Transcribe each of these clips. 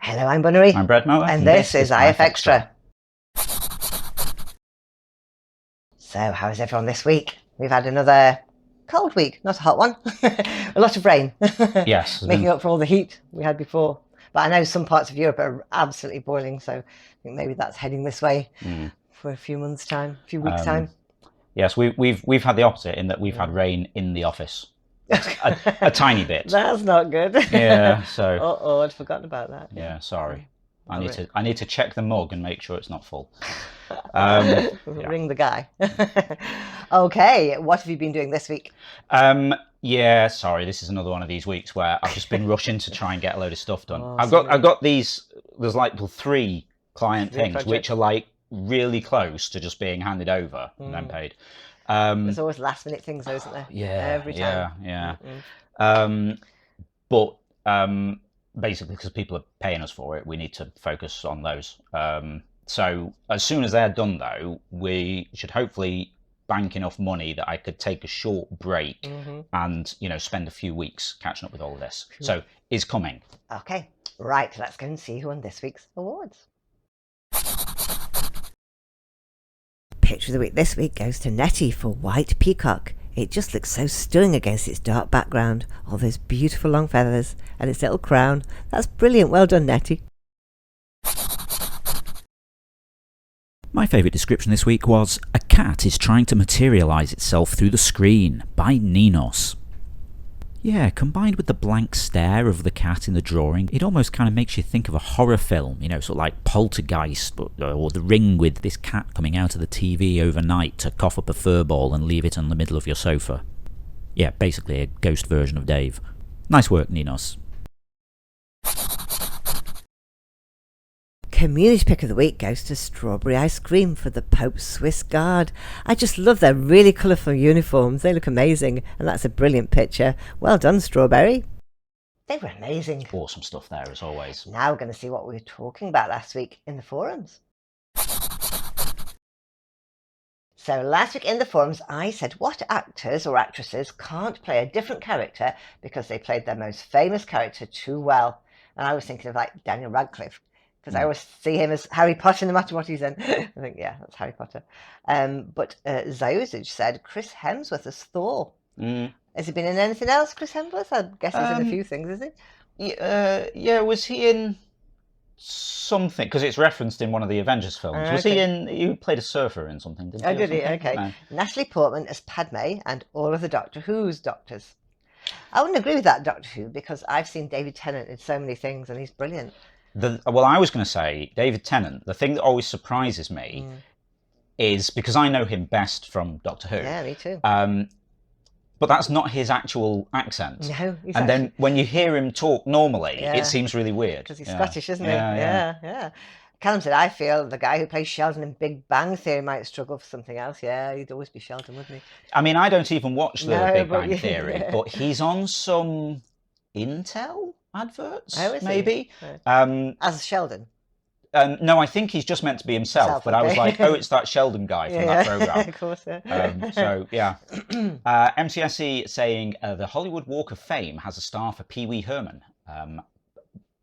Hello, I'm Bunnery. I'm Brad Mower. And this is IFXtra. So, how is everyone this week? We've had another cold week, not a hot one. A lot of rain. Yes. Making up for all the heat we had before. But I know some parts of Europe are absolutely boiling, so I think maybe that's heading this way for a few months' time, a few weeks' time. Yes, we've had the opposite in that we've had rain in the office. A tiny bit. That's not good. Yeah, so oh, I'd forgotten about that. yeah, sorry. I need to check the mug and make sure it's not full. Ring the guy. Okay, what have you been doing this week? Yeah, sorry, this is another one of these weeks where I've just been rushing to try and get a load of stuff done. Oh, I've got these. There's like 3 client things projects, which are like really close to just being handed over and then paid. There's always last minute things, though, isn't there? Yeah, every time. yeah. But basically, because people are paying us for it, we need to focus on those. So as soon as they're done, though, we should hopefully bank enough money that I could take a short break and spend a few weeks catching up with all of this. Sure. So it's coming. Okay, right. Let's go and see who won this week's awards. Picture of the week this week goes to Nettie for White Peacock. It just looks so stunning against its dark background, all those beautiful long feathers and its little crown. That's brilliant. Well done, Nettie. My favourite description this week was, "A cat is trying to materialise itself through the screen," by Ninos. Yeah, combined with the blank stare of the cat in the drawing, it almost kind of makes you think of a horror film, sort of like Poltergeist or The Ring, with this cat coming out of the TV overnight to cough up a fur ball and leave it in the middle of your sofa. Yeah, basically a ghost version of Dave. Nice work, Ninos. Community pick of the week goes to Strawberry Ice Cream for the Pope's Swiss Guard. I just love their really colourful uniforms. They look amazing, and that's a brilliant picture. Well done, Strawberry. They were amazing. Awesome stuff there, as always. Now we're going to see what we were talking about last week in the forums. So last week in the forums, I said, what actors or actresses can't play a different character because they played their most famous character too well? And I was thinking of like Daniel Radcliffe, because I always see him as Harry Potter no matter what he's in. I think, yeah, that's Harry Potter. But Zayusage said Chris Hemsworth as Thor. Has he been in anything else, Chris Hemsworth? I guess he's in a few things, is he? Yeah, was he in something? Because it's referenced in one of the Avengers films. Was he in... He played a surfer in something, didn't he? Oh, did he? Okay. No. Natalie Portman as Padme and all of the Doctor Who's doctors. I wouldn't agree with that, Doctor Who, because I've seen David Tennant in so many things and he's brilliant. Well, I was going to say, David Tennant, the thing that always surprises me is, because I know him best from Doctor Who. Yeah, me too. But that's not his actual accent. No, and then when you hear him talk normally, it seems really weird. Because he's Scottish, isn't he? Yeah. Callum said, I feel the guy who plays Sheldon in Big Bang Theory might struggle for something else. Yeah, he'd always be Sheldon, wouldn't he? I mean, I don't even watch the Big Bang Theory, but he's on some Intel adverts, maybe. As Sheldon? No, I think he's just meant to be himself, but I was like, oh, it's that Sheldon guy from that programme. Of course, yeah. So, yeah. MCSE saying the Hollywood Walk of Fame has a star for Pee Wee Herman.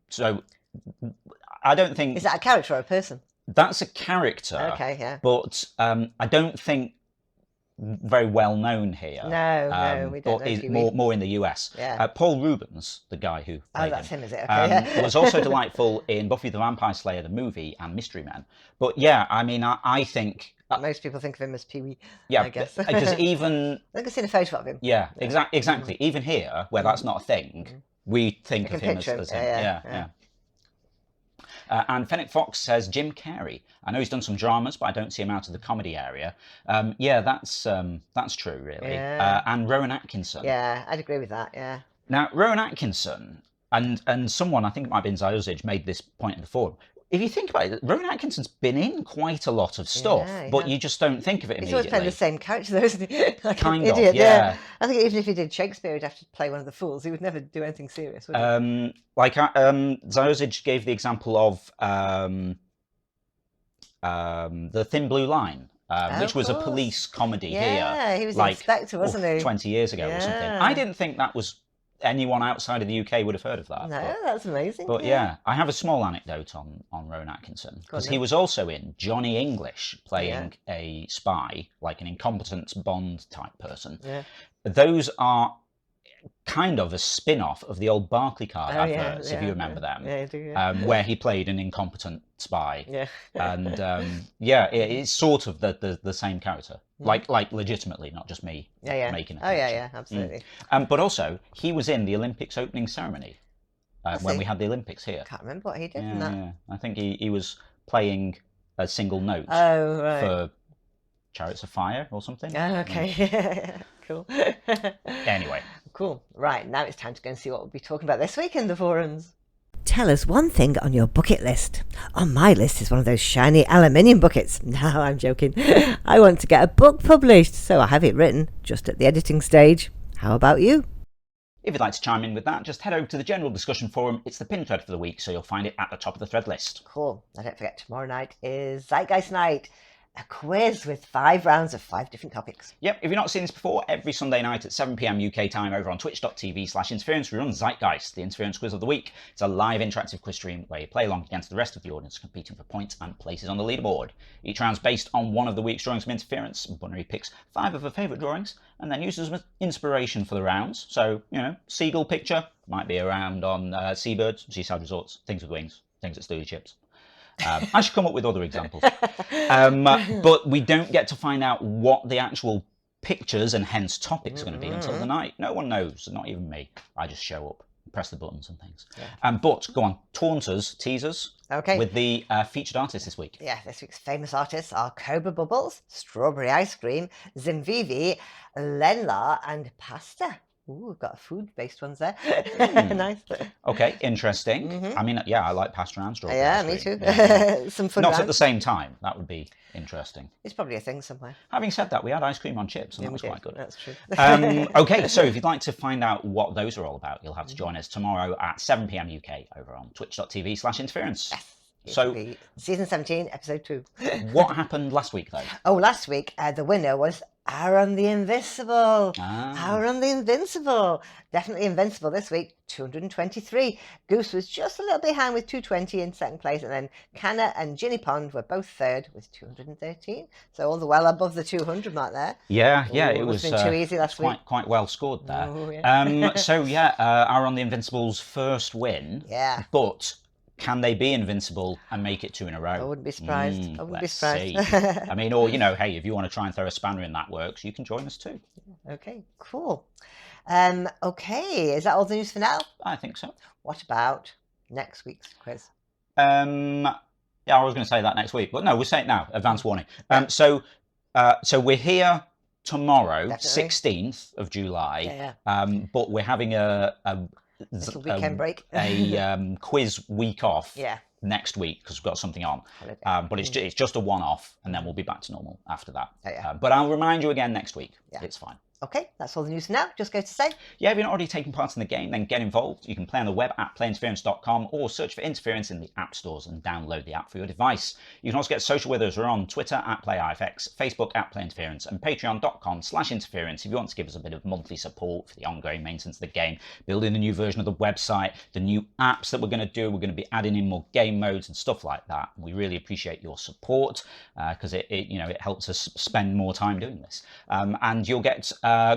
So, I don't think... Is that a character or a person? That's a character. Okay, yeah. But I don't think very well known here. No, we don't know. But more in the US. Yeah. Paul Rubens, the guy who played that's him, is it? Okay. was also delightful in Buffy the Vampire Slayer the movie and Mystery Men. But yeah, I mean, I think most people think of him as Pee Wee. Yeah, I guess because even I think I've seen a photo of him. Yeah, exactly. Even here, where that's not a thing, we think of him as him. Yeah. And Fennec Fox says Jim Carrey. I know he's done some dramas, but I don't see him out of the comedy area. Yeah, that's true, really. Yeah. And Rowan Atkinson. Yeah, I'd agree with that. Yeah. Now, Rowan Atkinson and someone, I think it might have been Zayusage, made this point in the forum. If you think about it, Rowan Atkinson's been in quite a lot of stuff, but you just don't think of it immediately. He's always playing the same character, though, isn't he? Like kind an of, idiot, yeah. I think even if he did Shakespeare, he'd have to play one of the fools. He would never do anything serious, would he? Zayusage gave the example of The Thin Blue Line, which was a police comedy here. Yeah, he was an inspector, wasn't he? 20 years ago or something. I didn't think that was anyone outside of the UK would have heard of that. No, that's amazing. But yeah, I have a small anecdote on Rowan Atkinson, because he was also in Johnny English, playing a spy, like an incompetent Bond type person. Yeah. Those are kind of a spin-off of the old Barclaycard adverts, if you remember them, yeah, I do, yeah. where he played an incompetent spy. Yeah. And it's sort of the same character, like legitimately, not just me making it. Yeah, absolutely. But also, he was in the Olympics opening ceremony when we had the Olympics here. Can't remember what he did in that. Yeah, I think he was playing a single note for Chariots of Fire or something. Oh, okay. Cool. Anyway. Cool. Right, now it's time to go and see what we'll be talking about this week in the forums. Tell us one thing on your bucket list. On my list is one of those shiny aluminium buckets. No, I'm joking. I want to get a book published, so I have it written, just at the editing stage. How about you? If you'd like to chime in with that, just head over to the general discussion forum. It's the pinned thread for the week, so you'll find it at the top of the thread list. Cool. Now don't forget, tomorrow night is Zeitgeist Night. A quiz with 5 rounds of 5 different topics. Yep, if you've not seen this before, every Sunday night at 7 PM UK time over on twitch.tv/interference, we run Zeitgeist, the Interference Quiz of the Week. It's a live interactive quiz stream where you play along against the rest of the audience, competing for points and places on the leaderboard. Each round's based on one of the week's drawings from Interference. Bunnery picks 5 of her favourite drawings and then uses them as inspiration for the rounds. So, seagull picture might be around on seabirds, seaside resorts, things with wings, things that steal your chips. I should come up with other examples. But we don't get to find out what the actual pictures and hence topics are going to be until the night. No one knows, not even me. I just show up, press the buttons and things. Yeah. But go on, teasers with the featured artists this week. Yeah, this week's famous artists are Cobra Bubbles, Strawberry Ice Cream, Zimvivi, Lenla and Pasta. Ooh, we've got food-based ones there. Nice. Okay, interesting. I mean, I like pasta and strawberry ice cream. Me too. Yeah. Some fun. Not at the same time. That would be interesting. It's probably a thing somewhere. Having said that, we had ice cream on chips, and that was quite good. That's true. Okay, so if you'd like to find out what those are all about, you'll have to join us tomorrow at 7 PM UK over on twitch.tv/interference. Yes. So, season 17, episode 2. What happened last week, though? Oh, last week, the winner was Aaron the Invincible. Aaron the Invincible. Definitely invincible this week, 223. Goose was just a little behind with 220 in second place, and then Canna and Ginny Pond were both third with 213. So all the well above the 200 mark there. Yeah, it was been too easy last week. Quite well scored there. Oh, yeah. Aaron the Invincible's first win. Yeah. But can they be invincible and make it 2 in a row? I wouldn't be surprised. Let's see. I mean, or, hey, if you want to try and throw a spanner in that works, you can join us too. Okay, cool. Okay, is that all the news for now? I think so. What about next week's quiz? I was going to say that next week, but no, we'll say it now. Advance warning. So we're here tomorrow, Definitely. 16th of July. Yeah. But we're having a little weekend break. A quiz week off. Yeah. Next week because we've got something on, but it's just a one-off, and then we'll be back to normal after that. But I'll remind you again next week. It's fine. Okay, that's all the news for now. Just go to say. Yeah, if you're not already taking part in the game, then get involved. You can play on the web at playinterference.com or search for Interference in the app stores and download the app for your device. You can also get social with us. We're on Twitter at PlayIFX, Facebook at PlayInterference, and patreon.com/interference if you want to give us a bit of monthly support for the ongoing maintenance of the game, building a new version of the website, the new apps that we're going to do. We're going to be adding in more game modes and stuff like that. We really appreciate your support because it helps us spend more time doing this. And you'll get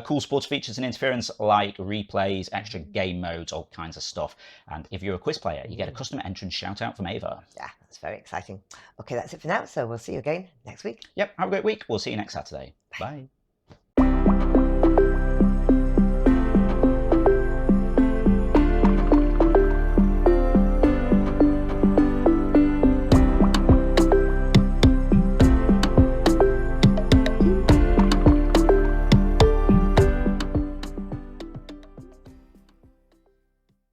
cool sports features and interference like replays, extra game modes, all kinds of stuff. And if you're a quiz player, you get a custom entrance shout out from Ava. Yeah, that's very exciting. Okay, that's it for now. So we'll see you again next week. Yep, have a great week. We'll see you next Saturday. Bye.